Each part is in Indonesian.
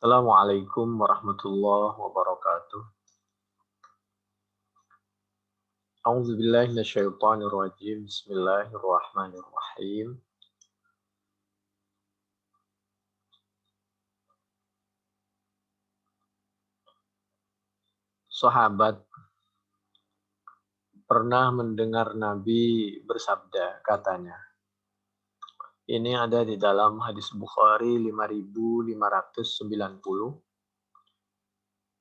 Assalamualaikum warahmatullahi wabarakatuh. A'udzubillahi minasyaitonirrajim. Bismillahirrahmanirrahim. Sahabat pernah mendengar Nabi bersabda, katanya. Ini ada di dalam hadis Bukhari 5590.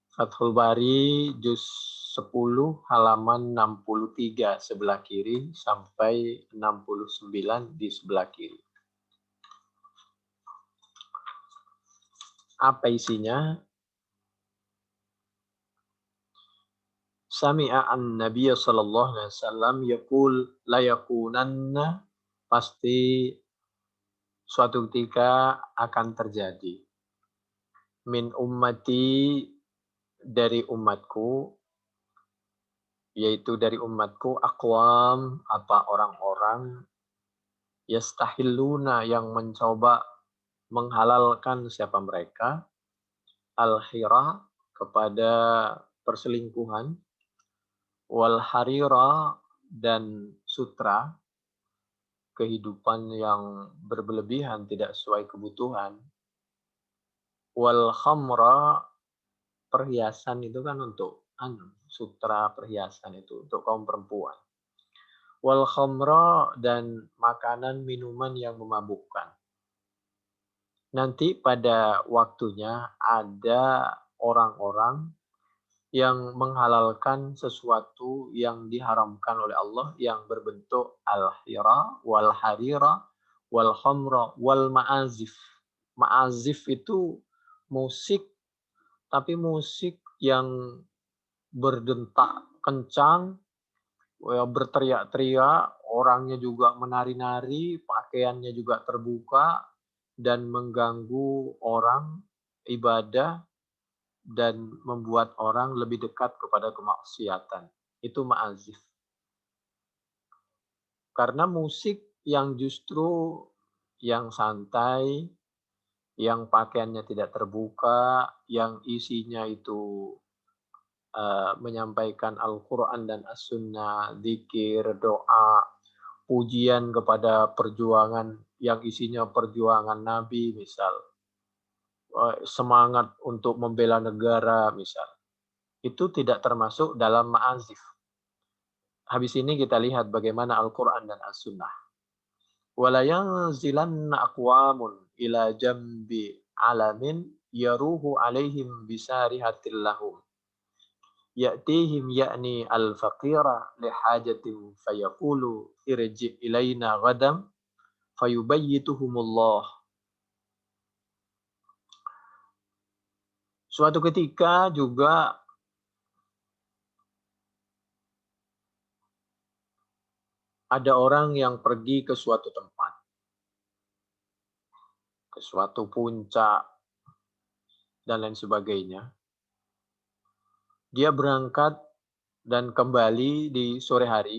Fathul Bari juz 10 halaman 63 sebelah kiri sampai 69 di sebelah kiri. Apa isinya? Sami'a an-nabiy sallallahu alaihi wasallam yaqul la yakunanna, pasti suatu ketika akan terjadi, min ummati, dari umatku, yaitu dari umatku, aqwam, apa orang-orang, yastahilluna, yang mencoba menghalalkan siapa mereka, al-hira, kepada perselingkuhan, wal harira, dan sutra, kehidupan yang berlebihan tidak sesuai kebutuhan, wal khamra, perhiasan itu kan untuk sutra perhiasan itu untuk kaum perempuan, wal khamra, dan makanan minuman yang memabukkan. Nanti pada waktunya ada orang-orang yang menghalalkan sesuatu yang diharamkan oleh Allah yang berbentuk al-hira, wal harira, wal khamra, wal ma'azif. Ma'azif itu musik, tapi musik yang berdentak kencang, berteriak-teriak, orangnya juga menari-nari, pakaiannya juga terbuka, dan mengganggu orang ibadah, dan membuat orang lebih dekat kepada kemaksiatan. Itu ma'azif. Karena musik yang justru yang santai, yang pakaiannya tidak terbuka, yang isinya itu menyampaikan Al-Quran dan As-Sunnah, zikir, doa, pujian kepada perjuangan yang isinya perjuangan Nabi, misal. Semangat untuk membela negara, misal. Itu tidak termasuk dalam ma'azif. Habis ini kita lihat bagaimana Al-Quran dan As-Sunnah. وَلَيَنْزِلَنَّ أَقْوَامٌ إِلَى جَنْبِ عَلَمٍ يَرُوهُ عَلَيْهِمْ بِسَارِهَةٍ لَهُمْ يَأْتِيهِمْ يَأْنِي الْفَقِيرَ لِحَاجَةٍ فَيَقُولُ إِرْجِعْ إِلَيْنَا غَدًا فَيُبَيِّتُهُمُ اللَّهُ. Suatu ketika juga ada orang yang pergi ke suatu tempat, ke suatu puncak, dan lain sebagainya. Dia berangkat dan kembali di sore hari.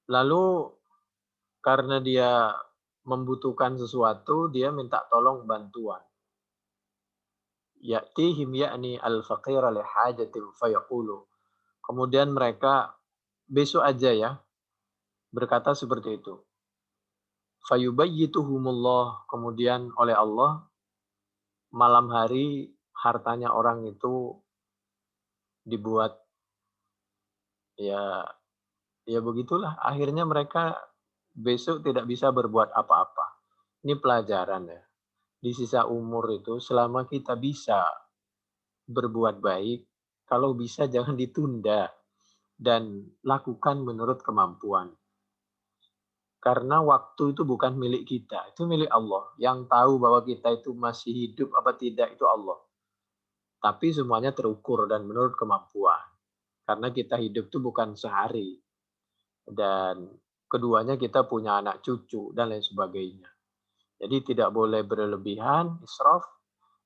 Lalu karena dia membutuhkan sesuatu, dia minta tolong bantuan. Ya'tihim ya'ni al-faqira li hajatin fayaqulu. Kemudian mereka besok aja ya berkata seperti itu. Fayubayyituhumullah, kemudian oleh Allah malam hari hartanya orang itu dibuat ya begitulah, akhirnya mereka besok tidak bisa berbuat apa-apa. Ini pelajaran ya. Di sisa umur itu selama kita bisa berbuat baik, kalau bisa jangan ditunda dan lakukan menurut kemampuan. Karena waktu itu bukan milik kita, itu milik Allah. Yang tahu bahwa kita itu masih hidup apa tidak itu Allah. Tapi semuanya terukur dan menurut kemampuan. Karena kita hidup itu bukan sehari. Dan keduanya kita punya anak cucu dan lain sebagainya. Jadi tidak boleh berlebihan, israf.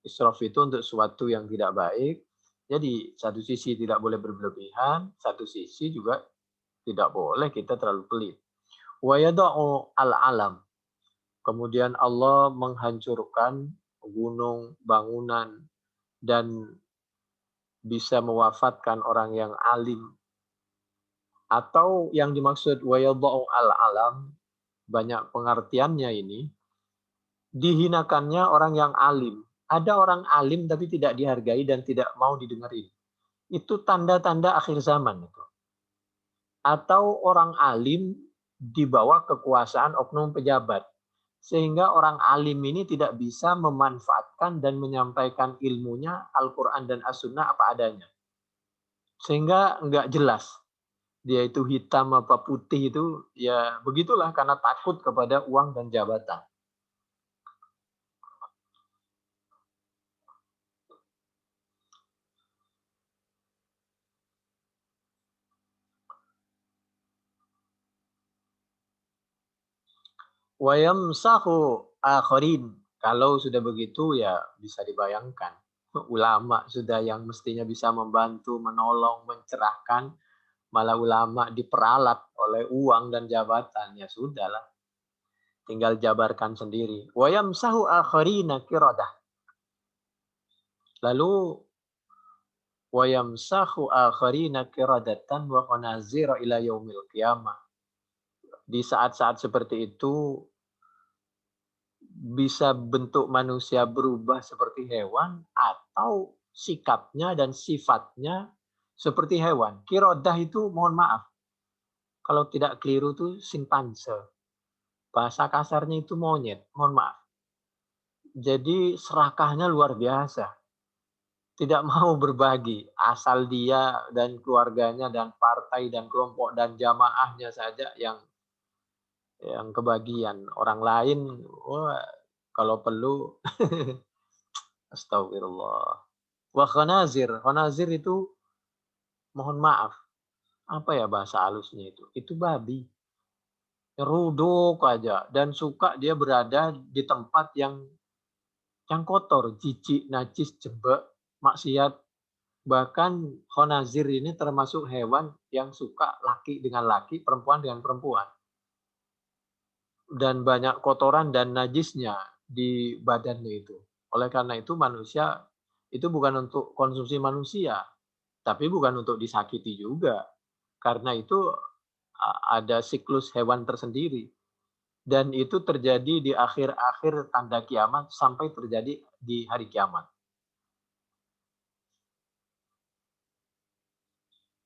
Israf itu untuk sesuatu yang tidak baik. Jadi satu sisi tidak boleh berlebihan, satu sisi juga tidak boleh kita terlalu pelit. Wa yada'u al-alam. Kemudian Allah menghancurkan gunung, bangunan, dan bisa mewafatkan orang yang alim. Atau yang dimaksud wa yada'u al-alam, banyak pengertiannya ini, dihinakannya orang yang alim. Ada orang alim tapi tidak dihargai dan tidak mau didengarin. Itu tanda-tanda akhir zaman itu. Atau orang alim di bawah kekuasaan oknum pejabat. Sehingga orang alim ini tidak bisa memanfaatkan dan menyampaikan ilmunya Al-Quran dan As-Sunnah apa adanya. Sehingga nggak jelas. Dia itu hitam apa putih itu, ya begitulah karena takut kepada uang dan jabatan. Wayamsahu akharin. Kalau sudah begitu ya bisa dibayangkan. Ulama sudah yang mestinya bisa membantu, menolong, mencerahkan, malah ulama diperalat oleh uang dan jabatan. Ya sudahlah, tinggal jabarkan sendiri. Wayamsahu akharina kiradah. Lalu wayamsahu akharina kiradatan wa khanazira ila yaumil qiyamah. Di saat-saat seperti itu bisa bentuk manusia berubah seperti hewan atau sikapnya dan sifatnya seperti hewan. Kirodah itu mohon maaf, kalau tidak keliru itu simpanse. Bahasa kasarnya itu monyet, mohon maaf. Jadi serakahnya luar biasa. Tidak mau berbagi, asal dia dan keluarganya dan partai dan kelompok dan jamaahnya saja yang kebagian. Orang lain, wah, kalau perlu astagfirullah. Wa khanazir. Khanazir itu mohon maaf. Apa ya bahasa halusnya itu? Itu babi. Ruduk aja. Dan suka dia berada di tempat yang kotor. Jijik, najis, jembek, maksiat. Bahkan khanazir ini termasuk hewan yang suka laki dengan laki, perempuan dengan perempuan. Dan banyak kotoran dan najisnya di badannya itu. Oleh karena itu manusia itu bukan untuk konsumsi manusia, tapi bukan untuk disakiti juga. Karena itu ada siklus hewan tersendiri. Dan itu terjadi di akhir-akhir tanda kiamat sampai terjadi di hari kiamat.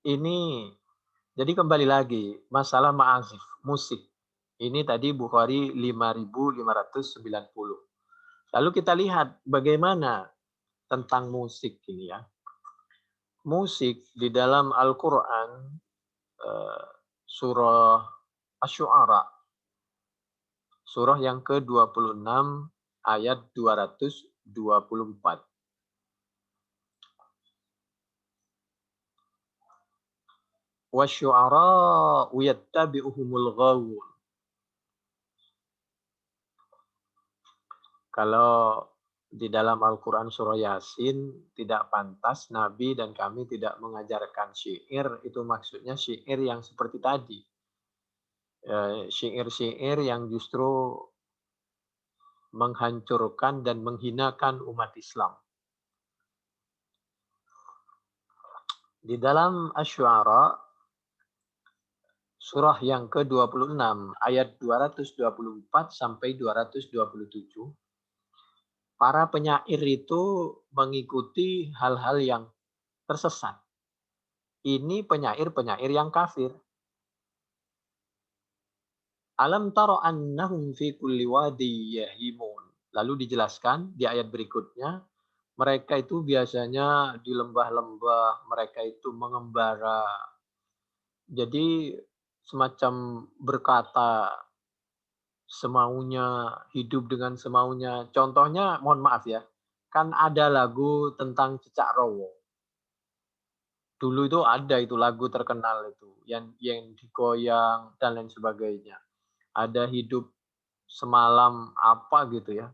Ini jadi kembali lagi masalah ma'azif, musik. Ini tadi Bukhari 5.590. Lalu kita lihat bagaimana tentang musik ini ya. Musik di dalam Al-Quran surah Asy-Syu'ara, surah yang ke-26 ayat 224. Wasyu'ara'u yattabi'uhumul ghawun. Kalau di dalam Al-Quran surah Yasin tidak pantas Nabi dan kami tidak mengajarkan syair, itu maksudnya syair yang seperti tadi. Syair-syair yang justru menghancurkan dan menghinakan umat Islam. Di dalam Asy-Syu'ara surah yang ke-26 ayat 224 sampai 227, para penyair itu mengikuti hal-hal yang tersesat. Ini penyair-penyair yang kafir. Alam taro annahum fi kulli wadi yahimun. Lalu dijelaskan di ayat berikutnya, mereka itu biasanya di lembah-lembah, mereka itu mengembara. Jadi semacam berkata semaunya, hidup dengan semaunya. Contohnya, mohon maaf ya, kan ada lagu tentang cecak rowo. Dulu itu ada itu lagu terkenal itu, yang digoyang dan lain sebagainya. Ada hidup semalam apa gitu ya.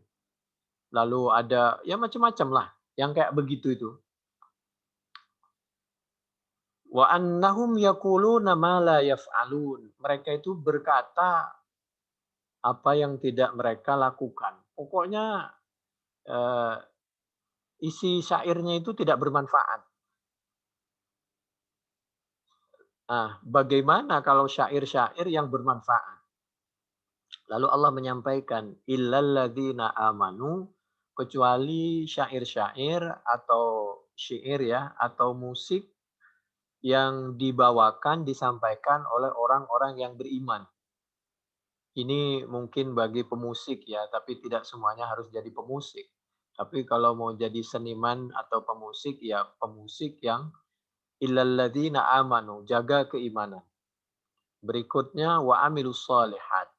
Lalu ada ya macam-macam lah yang kayak begitu itu. Wa annahum yaquluna ma la yaf'alun. Mereka itu berkata apa yang tidak mereka lakukan. Pokoknya eh, isi syairnya itu tidak bermanfaat. Nah, bagaimana kalau syair-syair yang bermanfaat? Lalu Allah menyampaikan, illalladzina amanu, kecuali syair-syair atau syair ya, atau musik yang dibawakan, disampaikan oleh orang-orang yang beriman. Ini mungkin bagi pemusik ya, tapi tidak semuanya harus jadi pemusik. Tapi kalau mau jadi seniman atau pemusik, ya pemusik yang illalladzina amanu, jaga keimanan. Berikutnya wa amilus solihat.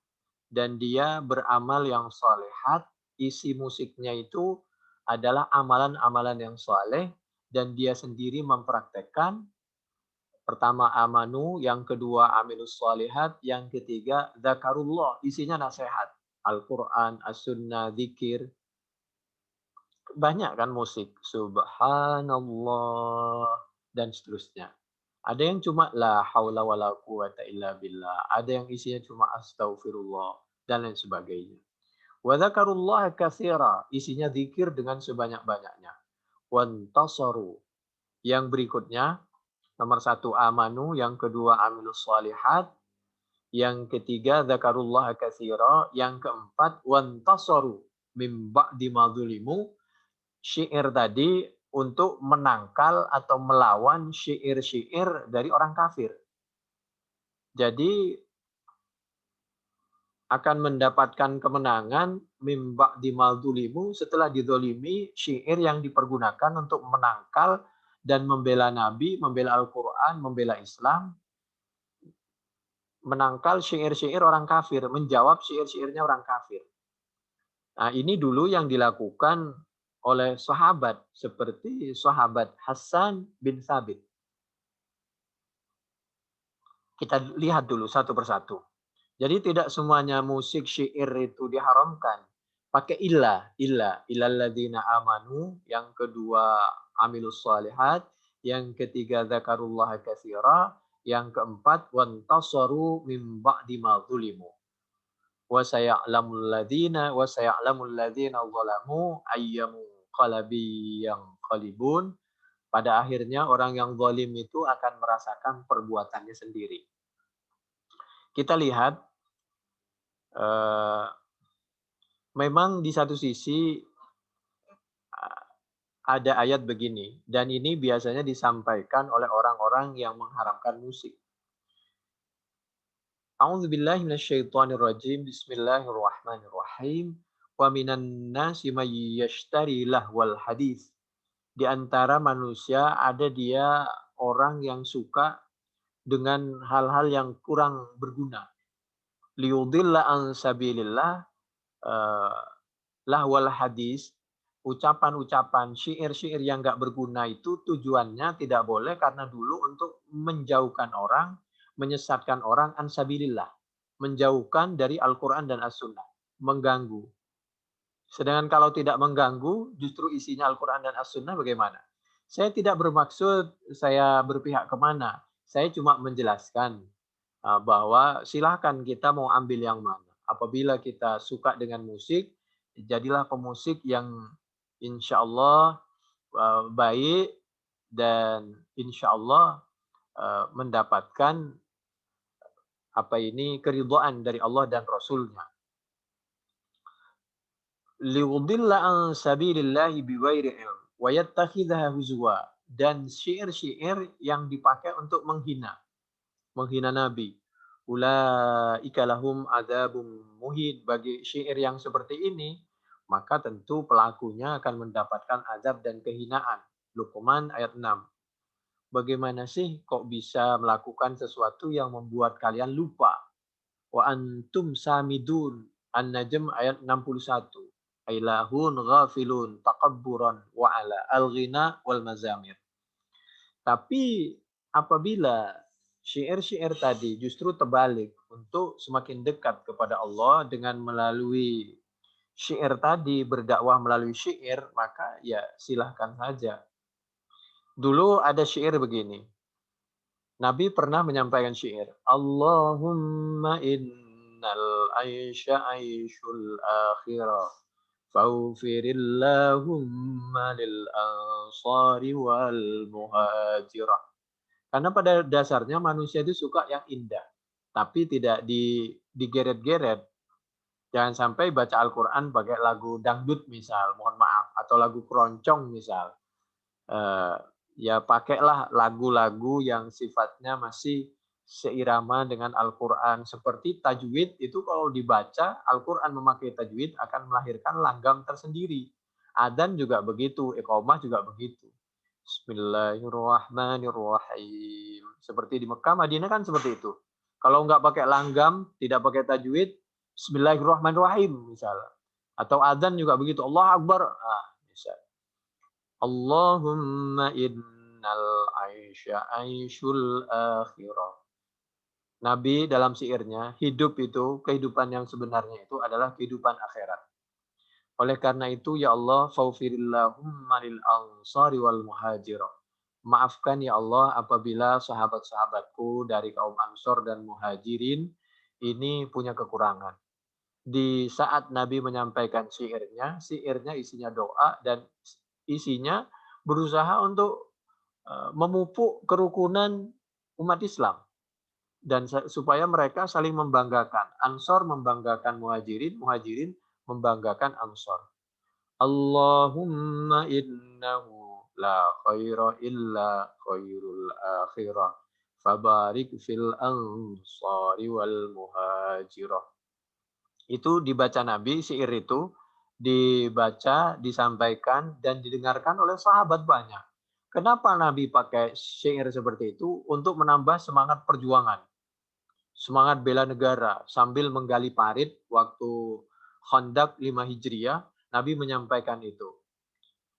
Dan dia beramal yang solehat, isi musiknya itu adalah amalan-amalan yang soleh, dan dia sendiri mempraktekkan. Pertama amanu, yang kedua amilus solihat, yang ketiga zakarullah, isinya nasihat. Al-Quran, As-Sunnah, Zikir. Banyak kan musik. Subhanallah. Dan seterusnya. Ada yang cuma la haula wa la quwata illa billah. Ada yang isinya cuma astaghfirullah. Dan lain sebagainya. Wa dzakarullaha katsira. Isinya zikir dengan sebanyak-banyaknya. Wantasaru. Yang berikutnya. Nomor 1 amanu. Yang kedua amilus shalihat. Yang ketiga dzakarullaha katsira. Yang keempat wantasaru mim ba'di madzulimu. Syair tadi untuk menangkal atau melawan syair-syair dari orang kafir. Jadi akan mendapatkan kemenangan mimba di maldulimu setelah didolimi syair yang dipergunakan untuk menangkal dan membela Nabi, membela Al-Quran, membela Islam, menangkal syair-syair orang kafir, menjawab syair-syairnya orang kafir. Nah, ini dulu yang dilakukan oleh sahabat seperti sahabat Hasan bin Thabit. Kita lihat dulu satu persatu. Jadi tidak semuanya musik syair itu diharamkan. Pakai illalladzina amanu, yang kedua amilus shalihat, yang ketiga zakarullah katsira, yang keempat wantasaru mim ba'di ma dzulimu. Wa saya'lamul ladzina zalamu ayyamu qalabi yang qalibun. Pada akhirnya orang yang zalim itu akan merasakan perbuatannya sendiri. Kita lihat memang di satu sisi ada ayat begini, dan ini biasanya disampaikan oleh orang-orang yang mengharamkan musik. A'udzubillahi minasyaitonirrajim. Bismillahirrahmanirrahim. Wa minan nasi may yashtari lahwal hadis. Di antara manusia ada dia orang yang suka dengan hal-hal yang kurang berguna. Liyudilla an sabilillah, lahwal hadis, ucapan-ucapan, syair-syair yang nggak berguna itu tujuannya tidak boleh karena dulu untuk menjauhkan orang, menyesatkan orang an sabilillah, menjauhkan dari Al-Quran dan As-Sunnah, mengganggu. Sedangkan kalau tidak mengganggu, justru isinya Al-Quran dan As-Sunnah bagaimana? Saya tidak bermaksud saya berpihak kemana. Saya cuma menjelaskan bahwa silahkan kita mau ambil yang mana. Apabila kita suka dengan musik, jadilah pemusik yang insya Allah baik dan insya Allah mendapatkan keridhaan dari Allah dan Rasulnya. Liudilla an sabilillahi biwairi ilm wa yattakhidha huzwa. Dan syair-syair yang dipakai untuk menghina Nabi. Ulaika lahum adzabum muhin. Bagi syair yang seperti ini, maka tentu pelakunya akan mendapatkan azab dan kehinaan. Luqman ayat 6. Bagaimana sih kok bisa melakukan sesuatu yang membuat kalian lupa? Wa antum samidun. An-Najm ayat 61. Ailahun ghafilun takabburan wa ala al-ghina wal mazamir. Tapi apabila syair-syair tadi justru terbalik untuk semakin dekat kepada Allah dengan melalui syair tadi, berdakwah melalui syair, maka ya silahkan saja. Dulu ada syair begini. Nabi pernah menyampaikan syair, Allahumma innal aisha aishul akhirah. Faghfirillahumma lil ansari wal muhajirah. Karena pada dasarnya manusia itu suka yang indah, tapi tidak digeret-geret. Jangan sampai baca Al-Quran pakai lagu dangdut misal, mohon maaf, atau lagu keroncong misal. Eh, ya pakailah lagu-lagu yang sifatnya masih seirama dengan Al-Quran. Seperti tajwid itu kalau dibaca, Al-Quran memakai tajwid akan melahirkan langgam tersendiri. Adzan juga begitu, iqamah juga begitu. Bismillahirrahmanirrahim. Seperti di Mekah, Madinah kan seperti itu. Kalau nggak pakai langgam, tidak pakai tajwid, Bismillahirrahmanirrahim misalnya. Atau adzan juga begitu, Allah Akbar. Ah, misal. Allahumma innal aisha aishul akhirah. Nabi dalam syairnya, hidup itu, kehidupan yang sebenarnya itu adalah kehidupan akhirat. Oleh karena itu, ya Allah, faufirillahumma lil ansari wal muhajirah. Maafkan ya Allah apabila sahabat-sahabatku dari kaum Ansor dan Muhajirin ini punya kekurangan. Di saat Nabi menyampaikan syairnya isinya doa dan isinya berusaha untuk memupuk kerukunan umat Islam dan supaya mereka saling membanggakan. Ansor membanggakan Muhajirin, Muhajirin membanggakan Ansor. Allahumma innahu la khaira illa khairul akhirah. Fabarik fil ansari wal muhajirah. Itu dibaca Nabi, syair itu dibaca, disampaikan, dan didengarkan oleh sahabat banyak. Kenapa Nabi pakai syair seperti itu? Untuk menambah semangat perjuangan. Semangat bela negara. Sambil menggali parit waktu Khandaq 5 Hijriah, Nabi menyampaikan itu.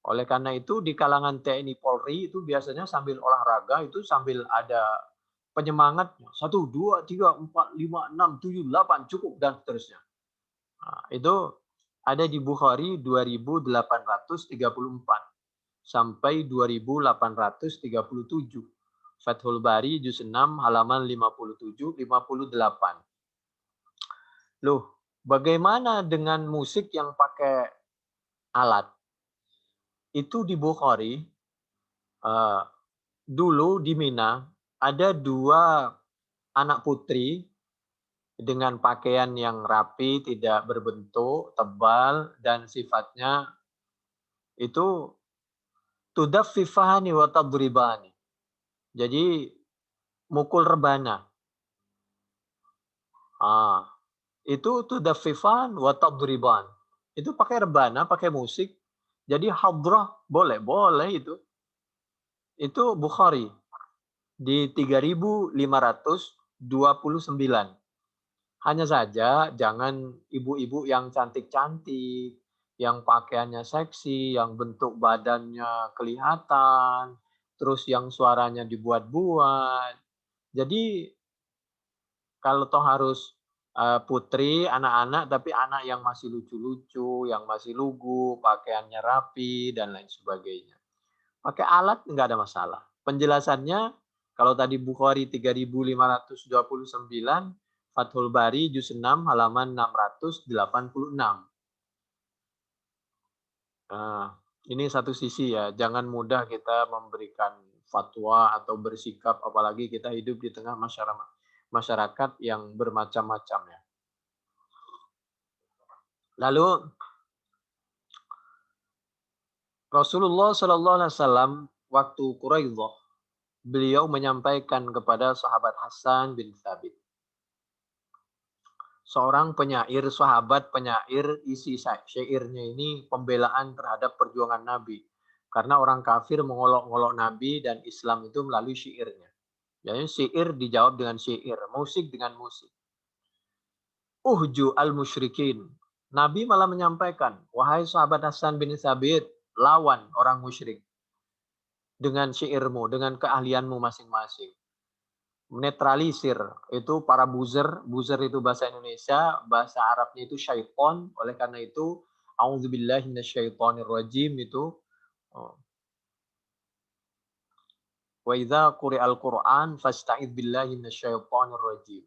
Oleh karena itu di kalangan TNI Polri itu biasanya sambil olahraga itu sambil ada penyemangatnya. 1, 2, 3, 4, 5, 6, 7, 8 cukup dan seterusnya. Nah, itu ada di Bukhari 2834 sampai 2837. Fathul Bari juz 6 halaman 57 58. Loh, bagaimana dengan musik yang pakai alat? Itu di Bukhari dulu di Mina ada 2 anak putri dengan pakaian yang rapi, tidak berbentuk, tebal, dan sifatnya itu tudaffifani wa tadribani. Jadi mukul rebana. Ah, itu tudaffifan wa tadriban. Itu pakai rebana, pakai musik. Jadi hadrah boleh, boleh itu. Itu Bukhari di 3529. Hanya saja jangan ibu-ibu yang cantik-cantik, yang pakaiannya seksi, yang bentuk badannya kelihatan, terus yang suaranya dibuat-buat. Jadi kalau toh harus putri, anak-anak, tapi anak yang masih lucu-lucu, yang masih lugu, pakaiannya rapi, dan lain sebagainya. Pakai alat nggak ada masalah. Penjelasannya, kalau tadi Bukhari 3529, Fathul Bari juz 6 halaman 686. Nah, ini satu sisi ya, jangan mudah kita memberikan fatwa atau bersikap, apalagi kita hidup di tengah masyarakat yang bermacam-macam ya. Lalu Rasulullah Shallallahu Alaihi Wasallam waktu Quraidah, beliau menyampaikan kepada sahabat Hasan bin Thabit, seorang penyair, sahabat penyair, isi syairnya ini pembelaan terhadap perjuangan Nabi. Karena orang kafir mengolok-olok Nabi dan Islam itu melalui syairnya. Jadi syair dijawab dengan syair, musik dengan musik. Uhju al-musyrikin. Nabi malah menyampaikan, wahai sahabat Hasan bin Thabit, lawan orang musyrik dengan syairmu, dengan keahlianmu masing-masing. Menetralisir itu para buzzer itu bahasa Indonesia, bahasa Arabnya itu syaiton. Oleh karena itu, auzubillahi minasyaitonirrajim itu Wa idza quri'al Qur'an fasta'idz billahi minasyaitonir rajim.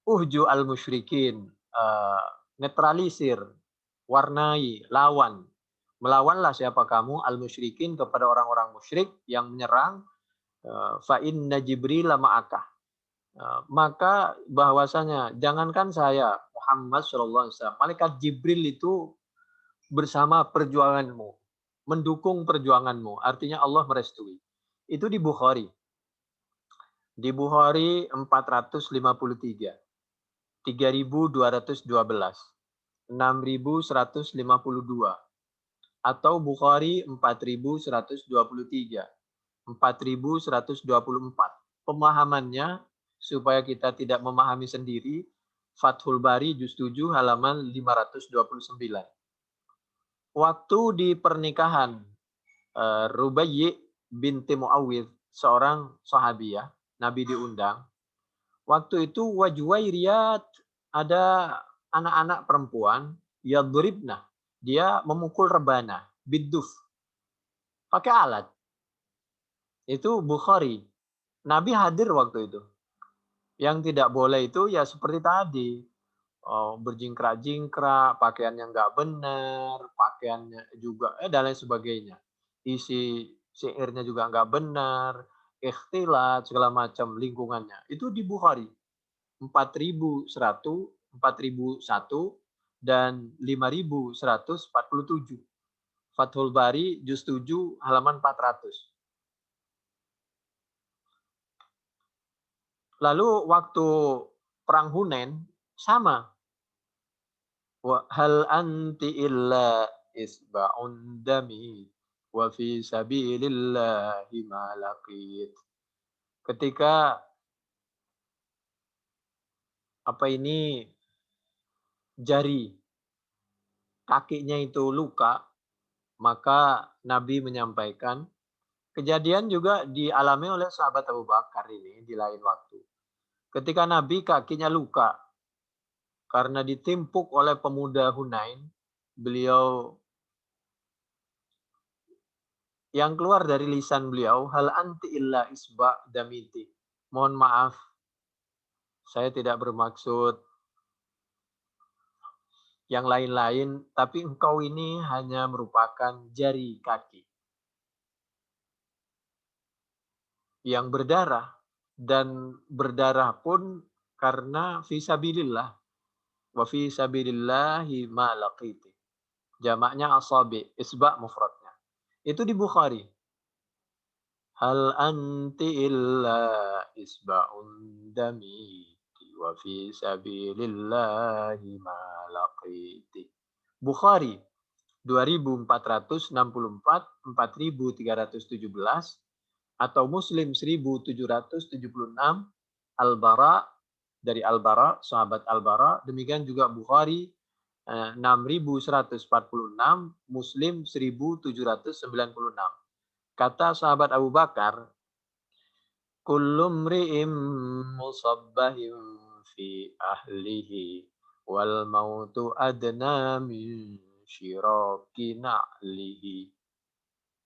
Uhju al musyrikin, netralisir, warnai, lawan. Melawanlah siapa kamu al musyrikin kepada orang-orang musyrik yang menyerang, fa inna Jibril ma'aka. Maka bahwasanya jangankan saya Muhammad sallallahu alaihi wasallam, malaikat Jibril itu bersama perjuanganmu, mendukung perjuanganmu. Artinya Allah merestui. Itu di Bukhari. Di Bukhari 453, 3212, 6152, atau Bukhari 4123, 4124. Pemahamannya supaya kita tidak memahami sendiri, Fathul Bari juz 7 halaman 529. Waktu di pernikahan Rubayyi binti Muawwidh, seorang sahabiyah, Nabi diundang. Waktu itu wajuwairiyat, ada anak-anak perempuan, yadribna, dia memukul rebana, biduf, pakai alat. Itu Bukhari. Nabi hadir waktu itu. Yang tidak boleh itu ya seperti tadi, berjingkrak-jingkrak, pakaiannya nggak benar, pakaiannya juga dan lain sebagainya. Isi syairnya juga nggak benar, ikhtilat segala macam lingkungannya. Itu di Bukhari 4100, 4001 dan 5147. Fathul Bari juz 7 halaman 400. Lalu waktu perang Hunain sama. Wa hal anti illa isba'un dami wa fi sabilillahi ma laqit. Ketika jari kakinya itu luka, maka Nabi menyampaikan, kejadian juga dialami oleh sahabat Abu Bakar ini di lain waktu. Ketika Nabi kakinya luka karena ditimpuk oleh pemuda Hunain, beliau yang keluar dari lisan beliau, hal anti illa isba damiti. Mohon maaf, saya tidak bermaksud yang lain-lain, tapi engkau ini hanya merupakan jari kaki yang berdarah, dan berdarah pun karena fisabilillah. Wa fi sabilillahi ma laqiti. Jamaknya asabi, isba mufradnya. Itu di Bukhari. Hal anti illa isba'un damiti wa fi sabilillahi ma laqiti. Bukhari 2464, 4317, atau Muslim 1776, Al-Bara, dari Al-Bara, sahabat Al-Bara. Demikian juga Bukhari 6146, Muslim 1796. Kata sahabat Abu Bakar, kullu mri'im musabbahim fi ahlihi wal mautu adna min syiraki na'lihi.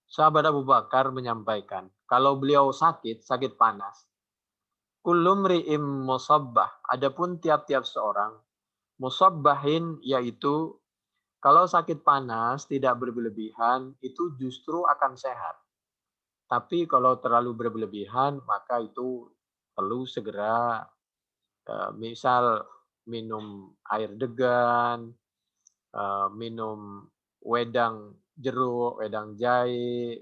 Sahabat Abu Bakar menyampaikan, kalau beliau sakit panas, kullu mri'im musabbah, adapun tiap-tiap seorang, musabbahin yaitu kalau sakit panas tidak berlebihan, itu justru akan sehat. Tapi kalau terlalu berlebihan, maka itu perlu segera misal minum air degan, minum wedang jeruk, wedang jahe,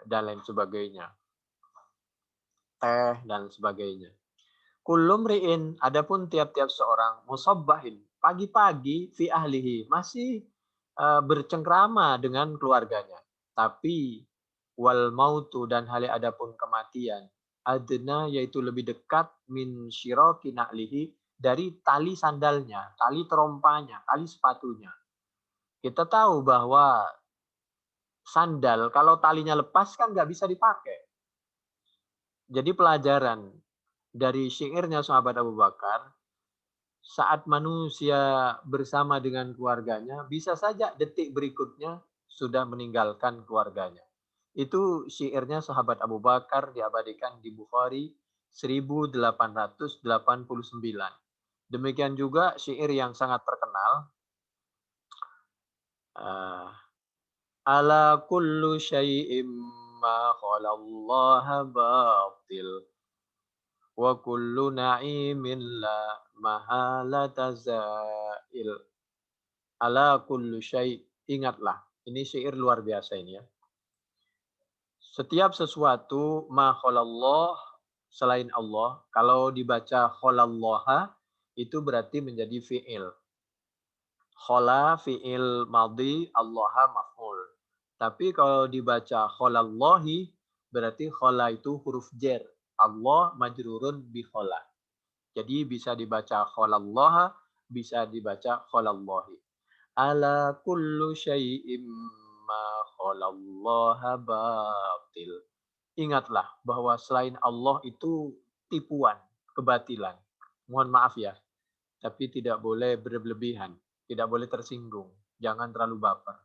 dan lain sebagainya. Teh, dan sebagainya. Kullu mri'in, adapun tiap-tiap seorang, musabbahin, pagi-pagi fi ahlihi, masih bercengkrama dengan keluarganya. Tapi wal mautu, dan hal adapun kematian, adna yaitu lebih dekat min syiraki na'lihi, dari tali sandalnya, tali terompanya, tali sepatunya. Kita tahu bahwa sandal kalau talinya lepas kan nggak bisa dipakai. Jadi pelajaran dari syairnya sahabat Abu Bakar, saat manusia bersama dengan keluarganya, bisa saja detik berikutnya sudah meninggalkan keluarganya. Itu syairnya sahabat Abu Bakar diabadikan di Bukhari 1889. Demikian juga syair yang sangat terkenal, eh, ala kullu syai'im ma khalallaha batil wa kullu na'imin la mahalata zail. Ala kullu syai', ingatlah. Ini syair luar biasa ini ya. Setiap sesuatu ma khalallah, selain Allah, kalau dibaca khalallaha itu berarti menjadi fi'il. Khala fi'il madhi, allaha maf'ul. Tapi kalau dibaca khalallahi berarti khala itu huruf jar. Allah majrurun bi khala. Jadi bisa dibaca khalallaha, bisa dibaca khalallahi. Ala kullu syai'im ma khalallaha batil. Ingatlah bahwa selain Allah itu tipuan, kebatilan. Mohon maaf ya, tapi tidak boleh berlebihan, tidak boleh tersinggung, jangan terlalu baper.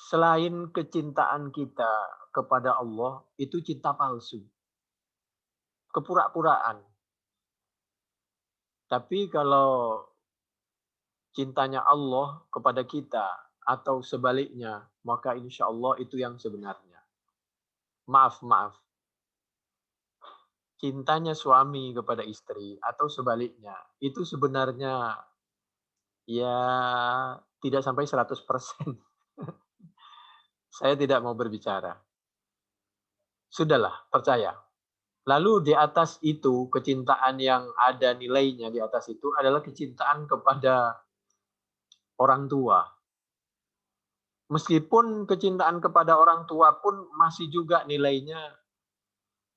Selain kecintaan kita kepada Allah, itu cinta palsu, kepura-puraan. Tapi kalau cintanya Allah kepada kita atau sebaliknya, maka insya Allah itu yang sebenarnya. Maaf, cintanya suami kepada istri atau sebaliknya, itu sebenarnya ya tidak sampai 100%. Saya tidak mau berbicara. Sudahlah, percaya. Lalu di atas itu, kecintaan yang ada nilainya di atas itu adalah kecintaan kepada orang tua. Meskipun kecintaan kepada orang tua pun masih juga nilainya,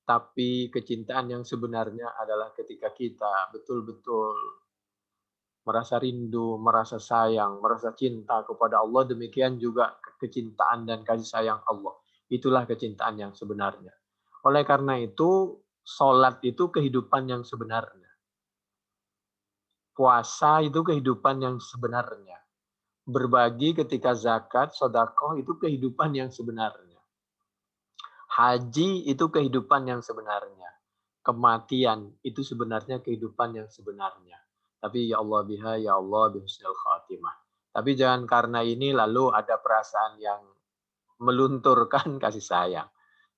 tapi kecintaan yang sebenarnya adalah ketika kita betul-betul merasa rindu, merasa sayang, merasa cinta kepada Allah, demikian juga kecintaan dan kasih sayang Allah. Itulah kecintaan yang sebenarnya. Oleh karena itu, sholat itu kehidupan yang sebenarnya. Puasa itu kehidupan yang sebenarnya. Berbagi ketika zakat, sedekah itu kehidupan yang sebenarnya. Haji itu kehidupan yang sebenarnya. Kematian itu sebenarnya kehidupan yang sebenarnya. Tapi ya Allah biha, ya Allah bihusnul khatimah. Tapi jangan karena ini lalu ada perasaan yang melunturkan kasih sayang.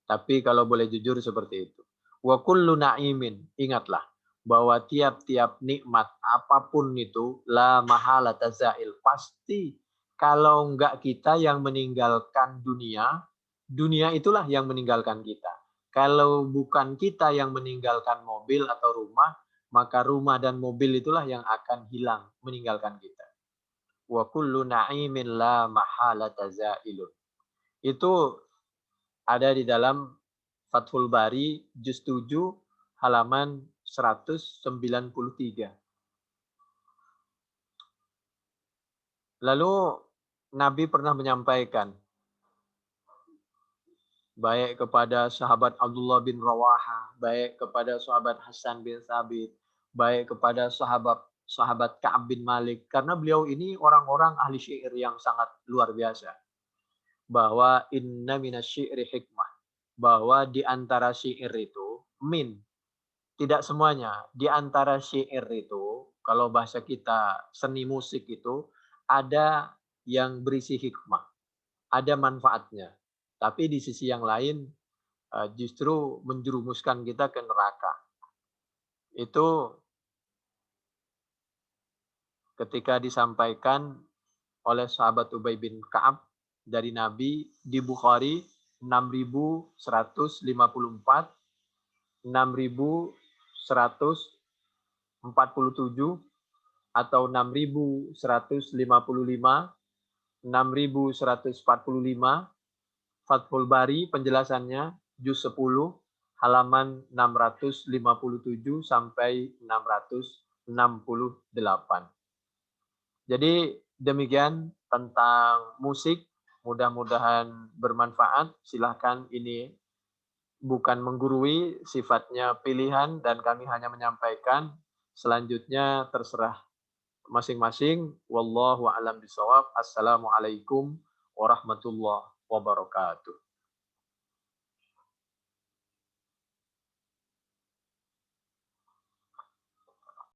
Tapi kalau boleh jujur seperti itu. Wa kullu na'imin, ingatlah bahwa tiap-tiap nikmat apapun itu la mahala tazail, pasti kalau enggak kita yang meninggalkan dunia, dunia itulah yang meninggalkan kita. Kalau bukan kita yang meninggalkan mobil atau rumah, maka rumah dan mobil itulah yang akan hilang meninggalkan kita. Wa kullu na'imin la mahala tazailun. Itu ada di dalam Fathul Bari juz 7 halaman 193. Lalu Nabi pernah menyampaikan baik kepada sahabat Abdullah bin Rawaha, baik kepada sahabat Hasan bin Thabit, baik kepada sahabat Ka'ab bin Malik, karena beliau ini orang-orang ahli syair yang sangat luar biasa. Bahwa inna minasyi'ri hikmah, bahwa di antara syair itu tidak semuanya, di antara syair itu kalau bahasa kita seni musik itu ada yang berisi hikmah, ada manfaatnya. Tapi di sisi yang lain justru menjerumuskan kita ke neraka. Itu ketika disampaikan oleh sahabat Ubay bin Ka'ab dari Nabi di Bukhari 6154, 6147 atau 6155, 6145, Fathul Bari penjelasannya juz 10 halaman 657 sampai 668. Jadi demikian tentang musik, mudah-mudahan bermanfaat. Silahkan, ini bukan menggurui, sifatnya pilihan dan kami hanya menyampaikan. Selanjutnya terserah masing-masing. Wallahu a'lam bishawab. Assalamualaikum warahmatullahi wabarakatuh.